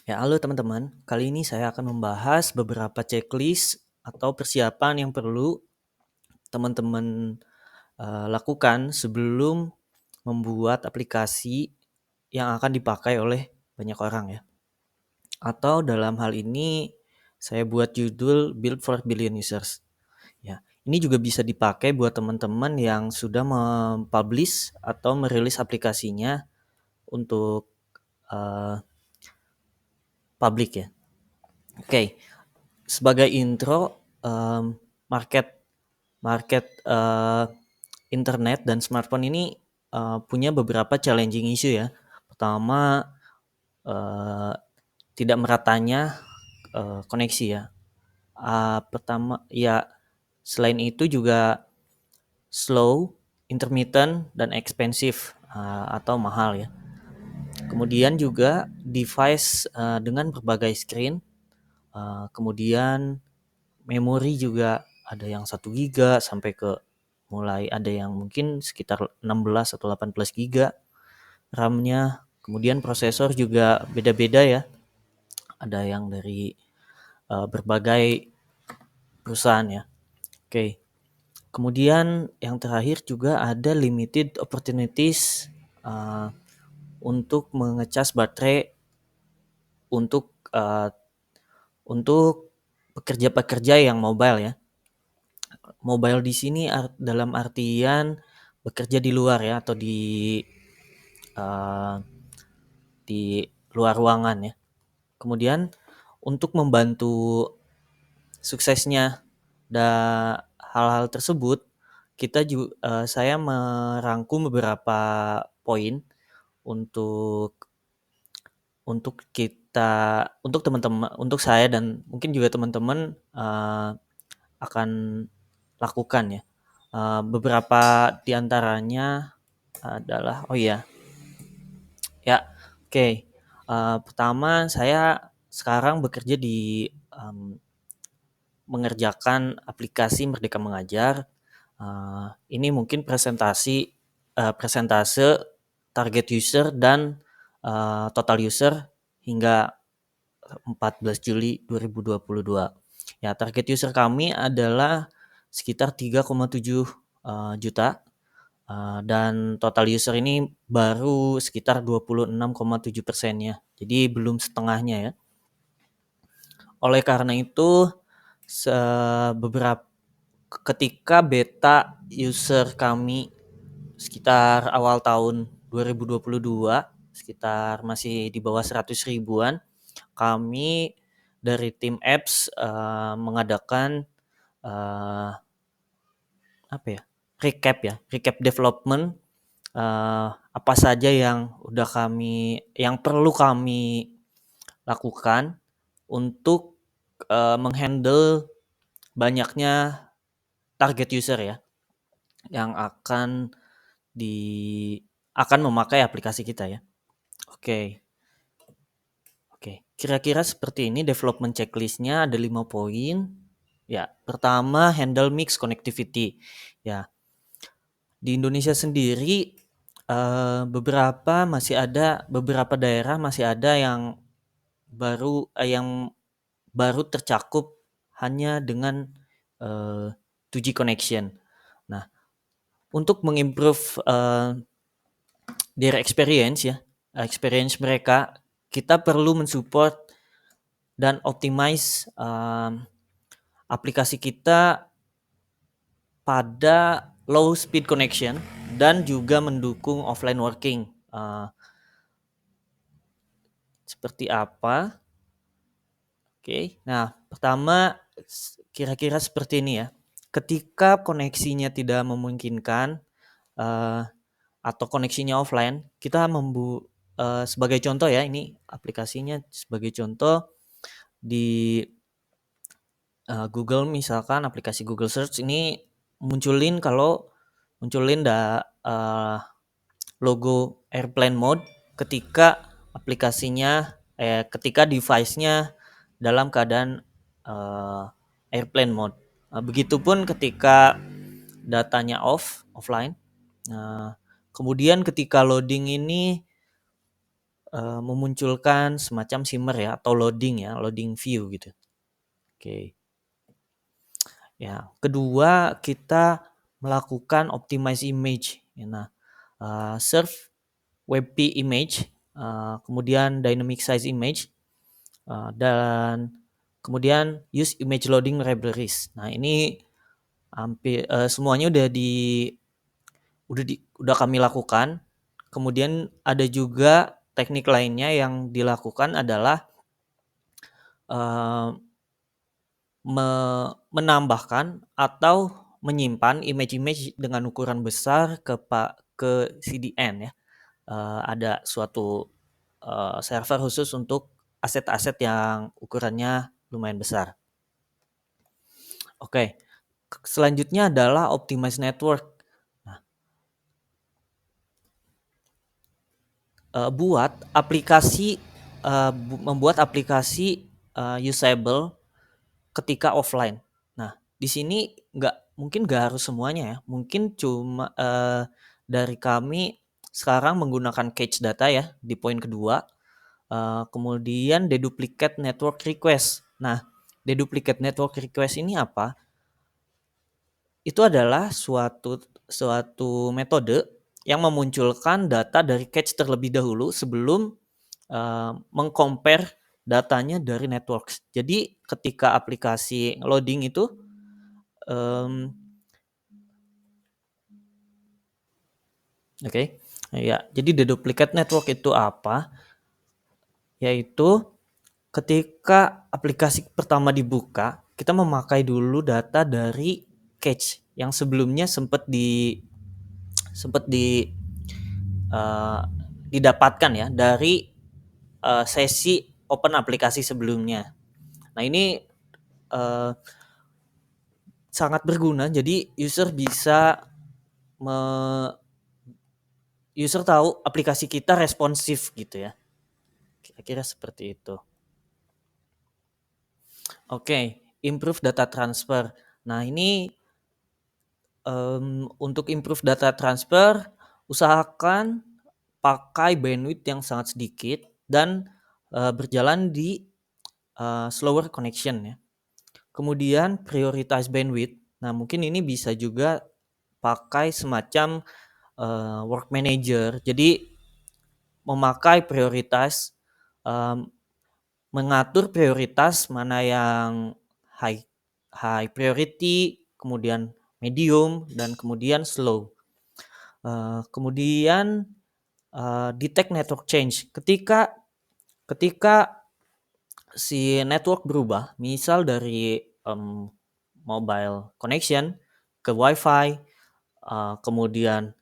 Ya, halo teman-teman. Kali ini saya akan membahas beberapa checklist atau persiapan yang perlu teman-teman lakukan sebelum membuat aplikasi yang akan dipakai oleh banyak orang ya. Atau dalam hal ini saya buat judul Build for Billion Users. Ya, ini juga bisa dipakai buat teman-teman yang sudah mempublish atau merilis aplikasinya untuk uh, publik ya. Oke, sebagai intro, market market internet dan smartphone ini punya beberapa challenging issue ya. Pertama, uh, tidak meratanya koneksi ya. Pertama ya, selain itu juga slow, intermittent, dan expensive atau mahal ya. Kemudian juga device dengan berbagai screen, kemudian memori juga ada yang 1 GB sampai ke mulai ada yang mungkin sekitar 16 atau 18 GB RAM-nya. Kemudian prosesor juga beda-beda ya. Ada yang dari berbagai perusahaan ya. Oke. Kemudian yang terakhir juga ada limited opportunities untuk mengecas baterai untuk untuk pekerja-pekerja yang mobile ya. Mobile di sini dalam artian bekerja di luar ya, atau uh, di luar ruangan ya. Kemudian untuk membantu suksesnya hal-hal tersebut, saya merangkum beberapa poin untuk untuk teman-teman, untuk saya dan mungkin juga teman-teman akan lakukan ya. Beberapa diantaranya adalah oke. Pertama, saya sekarang bekerja di mengerjakan aplikasi Merdeka Mengajar. Ini mungkin presentase target user dan total user hingga 14 Juli 2022. Ya, target user kami adalah sekitar 3,7 juta. Dan total user ini baru sekitar 26,7%-nya. Jadi belum setengahnya ya. Oleh karena itu, ketika beta user kami sekitar awal tahun 2022, sekitar masih di bawah 100 ribuan, kami dari tim apps mengadakan recap development, apa saja yang perlu kami lakukan untuk menghandle banyaknya target user ya yang akan memakai aplikasi kita ya. Oke. Kira-kira seperti ini development checklistnya, ada 5 poin. Ya, pertama handle mix connectivity. Ya, di Indonesia sendiri beberapa daerah masih ada yang baru tercakup hanya dengan 2G connection. Nah, untuk mengimprove their experience mereka, kita perlu mensupport dan optimize aplikasi kita pada low speed connection dan juga mendukung offline working. Seperti apa? Oke. Nah, pertama kira-kira seperti ini ya. Ketika koneksinya tidak memungkinkan atau koneksinya offline, kita sebagai contoh ya, ini aplikasinya sebagai contoh di Google, misalkan aplikasi Google Search ini munculin logo airplane mode ketika ketika device-nya dalam keadaan airplane mode. Begitupun ketika datanya offline. Kemudian ketika loading ini memunculkan semacam shimmer ya atau loading view gitu. Oke. Ya, kedua kita melakukan optimize image. Nah, serve WebP image, kemudian dynamic size image, dan kemudian use image loading libraries. Nah, ini hampir semuanya udah kami lakukan. Kemudian ada juga teknik lainnya yang dilakukan adalah menambahkan atau menyimpan image-image dengan ukuran besar ke CDN ya. Ada suatu server khusus untuk aset-aset yang ukurannya lumayan besar. Oke, selanjutnya adalah optimize network. Nah, membuat aplikasi usable ketika offline. Nah, di sini mungkin nggak harus semuanya ya. Mungkin cuma dari kami sekarang menggunakan cache data ya di poin kedua. Kemudian deduplicate network request. Nah, deduplicate network request ini apa? Itu adalah suatu metode yang memunculkan data dari cache terlebih dahulu sebelum mengcompare datanya dari networks. Jadi ketika aplikasi loading itu ya, jadi deduplicate network itu apa? Yaitu ketika aplikasi pertama dibuka, kita memakai dulu data dari cache yang sebelumnya sempat didapatkan ya dari sesi open aplikasi sebelumnya. Nah, ini sangat berguna. Jadi user tahu aplikasi kita responsif gitu ya. Kira-kira seperti itu. Oke, improve data transfer. Nah, ini untuk improve data transfer, usahakan pakai bandwidth yang sangat sedikit dan berjalan di slower connection ya. Kemudian prioritize bandwidth. Nah, mungkin ini bisa juga pakai semacam work manager. Jadi memakai prioritas, mengatur prioritas mana yang high priority, kemudian medium, dan kemudian slow. Kemudian detect network change. Ketika si network berubah, misal dari mobile connection ke WiFi, kemudian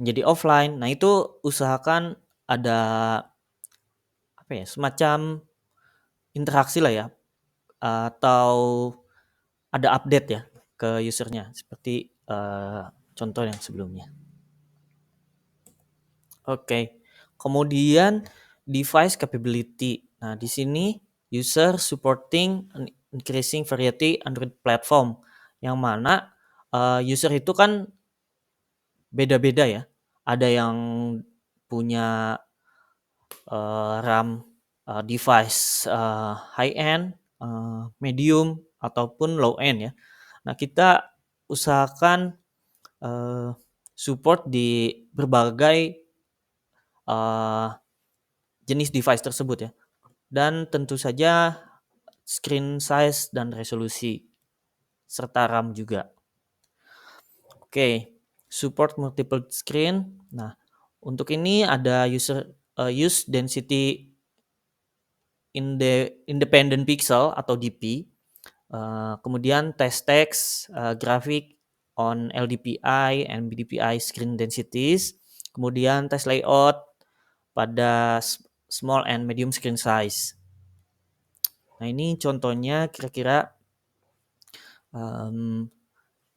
menjadi offline. Nah, itu usahakan ada semacam interaksi lah ya, atau ada update ya ke usernya seperti contoh yang sebelumnya. Oke. Kemudian device capability. Nah, di sini user supporting an increasing variety Android platform, yang mana user itu kan beda-beda ya. Ada yang punya RAM device high end, medium ataupun low end ya. Nah, kita usahakan support di berbagai jenis device tersebut ya. Dan tentu saja screen size dan resolusi serta RAM juga. Oke, support multiple screen. Nah, untuk ini ada use density independent pixel atau DP. Kemudian test text, graphic on LDPI and BDPI screen densities. Kemudian test layout pada small and medium screen size. Nah, ini contohnya kira-kira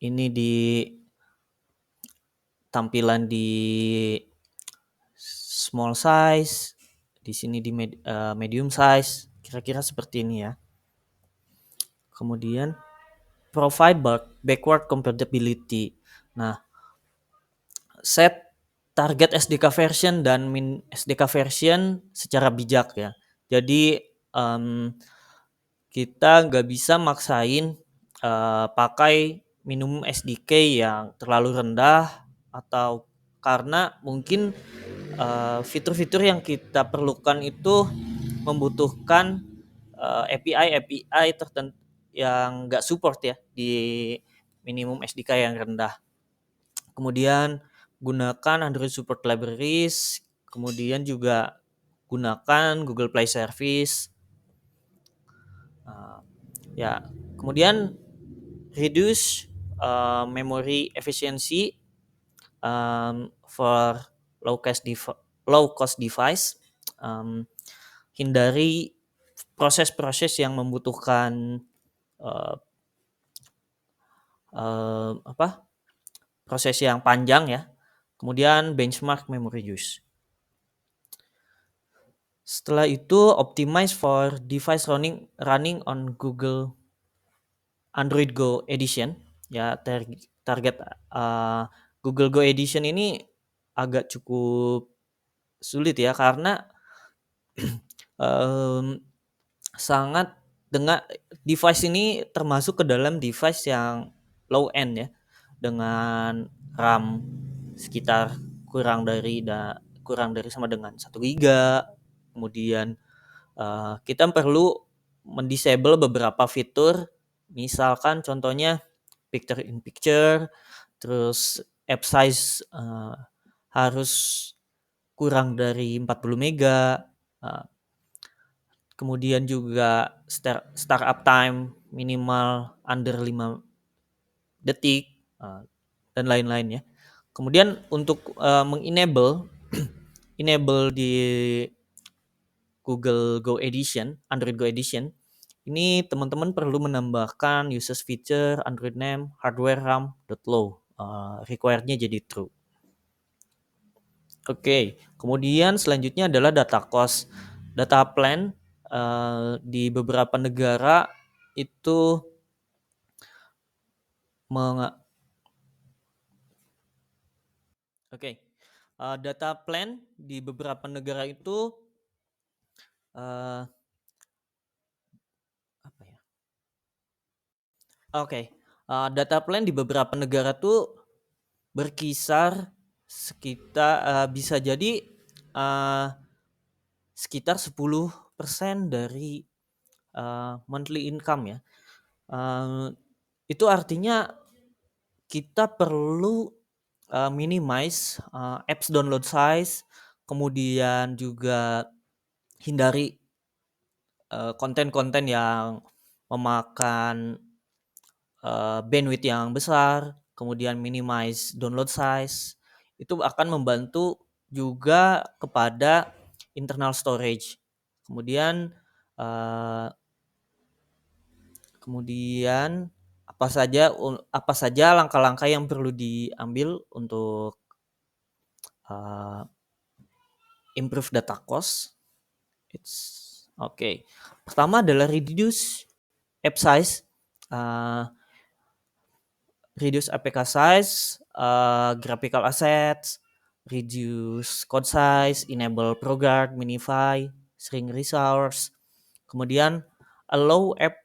ini di tampilan di small size, di sini di medium size, kira-kira seperti ini ya. Kemudian provide backward compatibility. Nah, set target SDK version dan min SDK version secara bijak ya. Jadi, kita nggak bisa maksain, pakai minimum SDK yang terlalu rendah atau karena mungkin, fitur-fitur yang kita perlukan itu membutuhkan, API yang nggak support ya di minimum SDK yang rendah. Kemudian gunakan Android Support Libraries, kemudian juga gunakan Google Play Service. Uh, ya, kemudian reduce memory efficiency for low cost device. Hindari proses-proses yang membutuhkan uh, proses yang panjang ya. Kemudian benchmark memory use. Setelah itu optimize for device running on Google Android Go Edition ya. Target Google Go Edition ini agak cukup sulit ya karena sangat dengan device ini termasuk ke dalam device yang low end ya, dengan RAM sekitar kurang dari sama dengan 1 giga. Kemudian kita perlu mendisable beberapa fitur, misalkan contohnya picture in picture, terus app size harus kurang dari 40 mega, kemudian juga startup time minimal under 5 detik, dan lain-lain ya. Kemudian untuk mengenable di Google Go Edition, Android Go Edition, ini teman-teman perlu menambahkan usage feature Android name hardware RAM.low, requirednya jadi true. Oke, kemudian selanjutnya adalah data cost. Data plan di beberapa negara itu data plan di beberapa negara itu data plan di beberapa negara tuh berkisar sekitar bisa jadi sekitar 10% dari monthly income ya. Itu artinya kita perlu minimize apps download size, kemudian juga hindari konten-konten yang memakan bandwidth yang besar, kemudian minimize download size. Itu akan membantu juga kepada internal storage. Kemudian apa saja langkah-langkah yang perlu diambil untuk improve data cost. Pertama adalah reduce app size, reduce APK size, graphical assets, reduce code size, enable ProGuard, minify, shrink resource. Kemudian allow app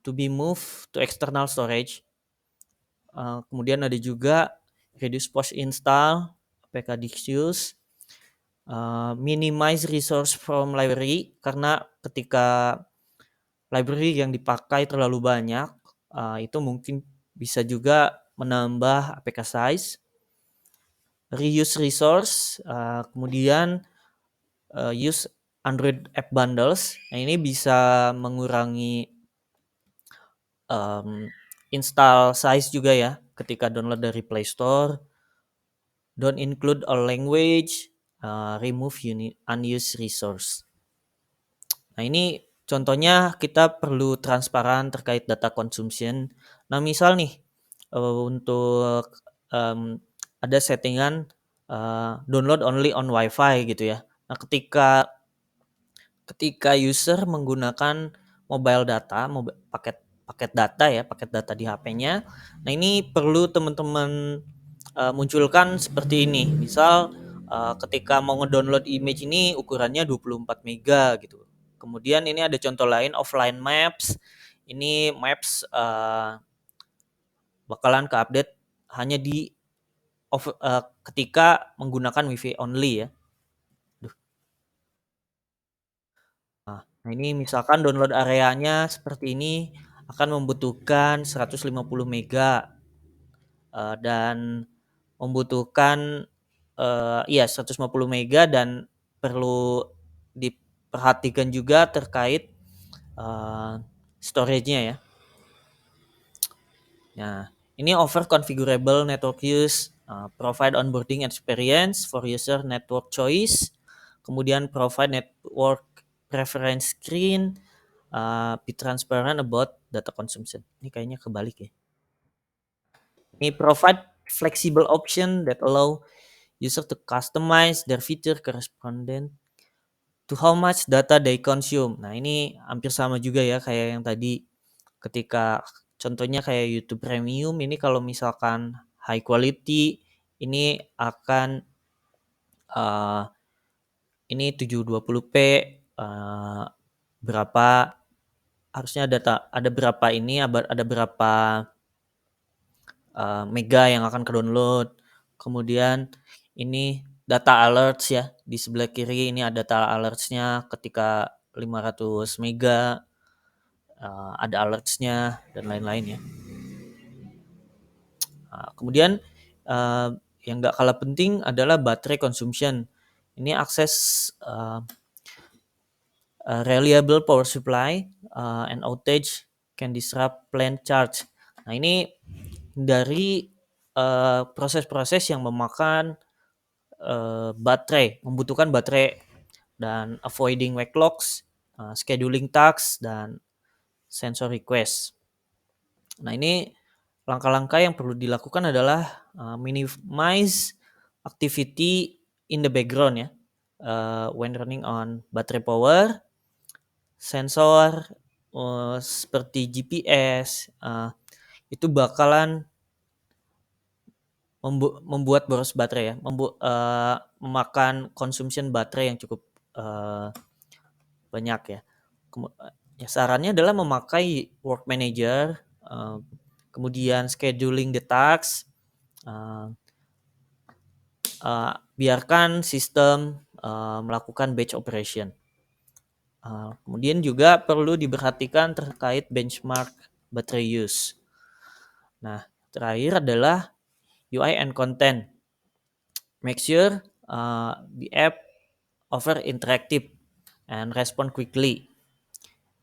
to be moved to external storage. Kemudian ada juga reduce post install, APK disuse, minimize resource from library, karena ketika library yang dipakai terlalu banyak, itu mungkin bisa juga menambah APK size. Reuse resource, kemudian use Android app bundles. Nah, ini bisa mengurangi install size juga ya ketika download dari Play Store. Don't include all language, remove unused resource. Nah, ini contohnya kita perlu transparan terkait data consumption. Nah, misal nih untuk ada settingan download only on WiFi gitu ya. Nah, ketika user menggunakan mobile data, paket data di HP-nya. Nah, ini perlu teman-teman munculkan seperti ini. Misal ketika mau ngedownload image ini ukurannya 24 mega gitu. Kemudian ini ada contoh lain offline maps. Ini maps bakalan ke-update hanya ketika menggunakan WiFi only ya. Nah, ini misalkan download areanya seperti ini akan membutuhkan 150 mega dan membutuhkan 150 mega dan perlu diperhatikan juga terkait storage-nya ya. Nah, ini offer configurable network use, provide onboarding experience for user network choice, kemudian provide network preference screen, be transparent about data consumption. Ini kayaknya kebalik ya. Ini provide flexible option that allow user to customize their feature correspondent to how much data they consume. Nah, ini hampir sama juga ya kayak yang tadi. Ketika contohnya kayak YouTube Premium ini kalau misalkan high quality ini akan ini 720p berapa harusnya ada berapa ini ada berapa mega yang akan ke-download. Kemudian ini data alerts ya. Di sebelah kiri ini ada data alerts-nya ketika 500 mega ada alerts-nya dan lain-lain ya. Kemudian yang nggak kalah penting adalah baterai consumption. Ini akses reliable power supply and outage can disrupt plant charge. Nah, ini dari proses-proses yang memakan baterai, membutuhkan baterai dan avoiding wake locks, scheduling tasks dan sensor request. Nah, ini langkah-langkah yang perlu dilakukan adalah minimize activity in the background ya. When running on battery power, sensor seperti GPS itu bakalan membuat boros baterai ya, memakan consumption baterai yang cukup banyak ya. Ya sarannya adalah memakai work manager, kemudian scheduling the tasks, biarkan sistem melakukan batch operation. Kemudian juga perlu diperhatikan terkait benchmark battery use. Nah, terakhir adalah UI and content. Make sure the app offer interactive and respond quickly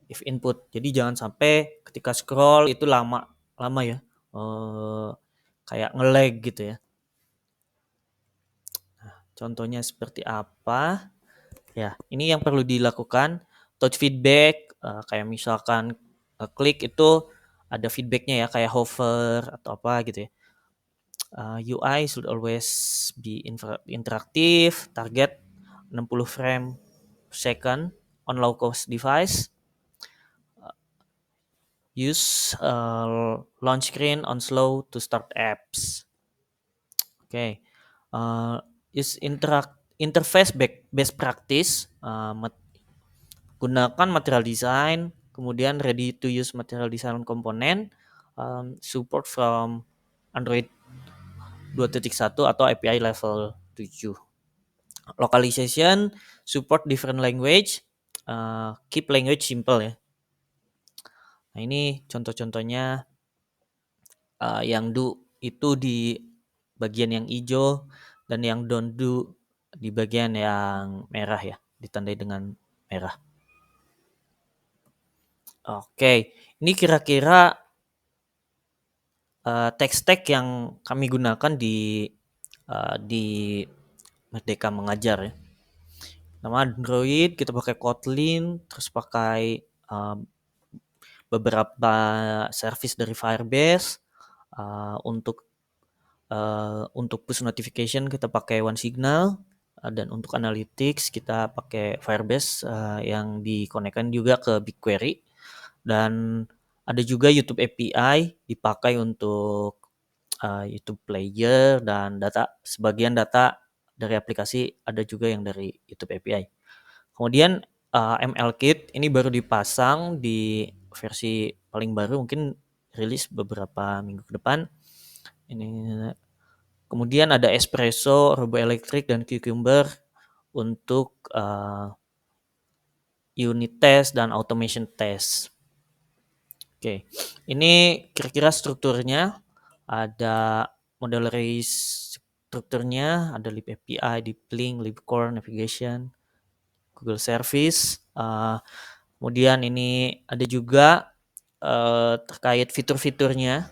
if input. Jadi jangan sampai ketika scroll itu lama ya, kayak nge-lag gitu ya. Nah, contohnya seperti apa? Ya, ini yang perlu dilakukan. Touch feedback, kayak misalkan klik itu ada feedbacknya ya, kayak hover atau apa gitu ya. UI should always be interactive, target 60 frame per second on low cost device. Use launch screen on slow to start apps. Oke. Use interface best practice. Gunakan material design, kemudian ready to use material design komponen, support from Android 2.1 atau API level 7. Localization, support different language, keep language simple ya. Nah, ini contoh-contohnya yang do itu di bagian yang hijau dan yang don't do di bagian yang merah ya, ditandai dengan merah. Oke, ini kira-kira tech-stack yang kami gunakan di Merdeka Mengajar ya. Nama Android kita pakai Kotlin, terus pakai beberapa service dari Firebase. Untuk push notification kita pakai OneSignal, dan untuk analytics kita pakai Firebase yang dikonekkan juga ke BigQuery, dan ada juga YouTube API dipakai untuk YouTube player dan sebagian data dari aplikasi ada juga yang dari YouTube API. Kemudian ML Kit ini baru dipasang di versi paling baru, mungkin rilis beberapa minggu ke depan. Ini kemudian ada Espresso, Robo Electric dan Cucumber untuk unit test dan automation test. Oke, ini kira-kira strukturnya ada model array strukturnya, ada lib API, deep link, libcore, navigation, Google Service. Kemudian ini ada juga terkait fitur-fiturnya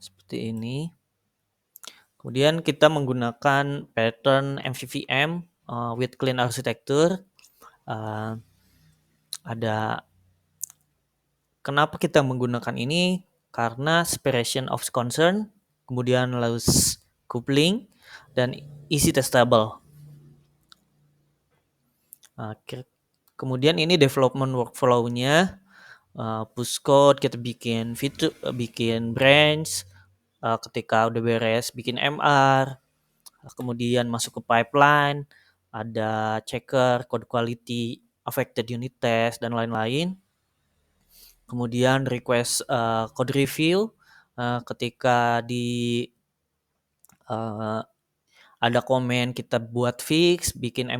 seperti ini. Kemudian kita menggunakan pattern MVVM with clean architecture. Ada kenapa kita menggunakan ini? Karena separation of concern, kemudian loss coupling, dan easy testable. Kemudian ini development workflow-nya, push code, kita bikin fitur, bikin branch, ketika udah beres bikin MR, kemudian masuk ke pipeline, ada checker, code quality, affected unit test, dan lain-lain. Kemudian request code review, ketika ada komen kita buat fix, bikin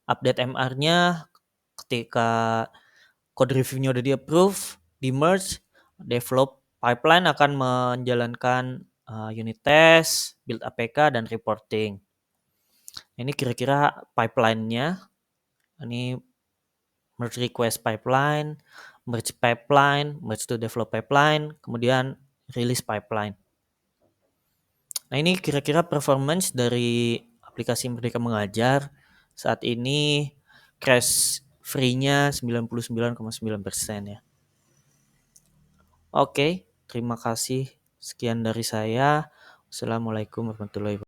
update MR-nya, ketika code review-nya udah di-approve, di-merge, develop pipeline akan menjalankan unit test, build APK, dan reporting. Ini kira-kira pipeline-nya. Ini merge request pipeline, merge to develop pipeline, kemudian release pipeline. Nah, ini kira-kira performance dari aplikasi Merdeka Mengajar. Saat ini crash free-nya 99,9% ya. Oke, terima kasih. Sekian dari saya. Wassalamualaikum warahmatullahi wabarakatuh.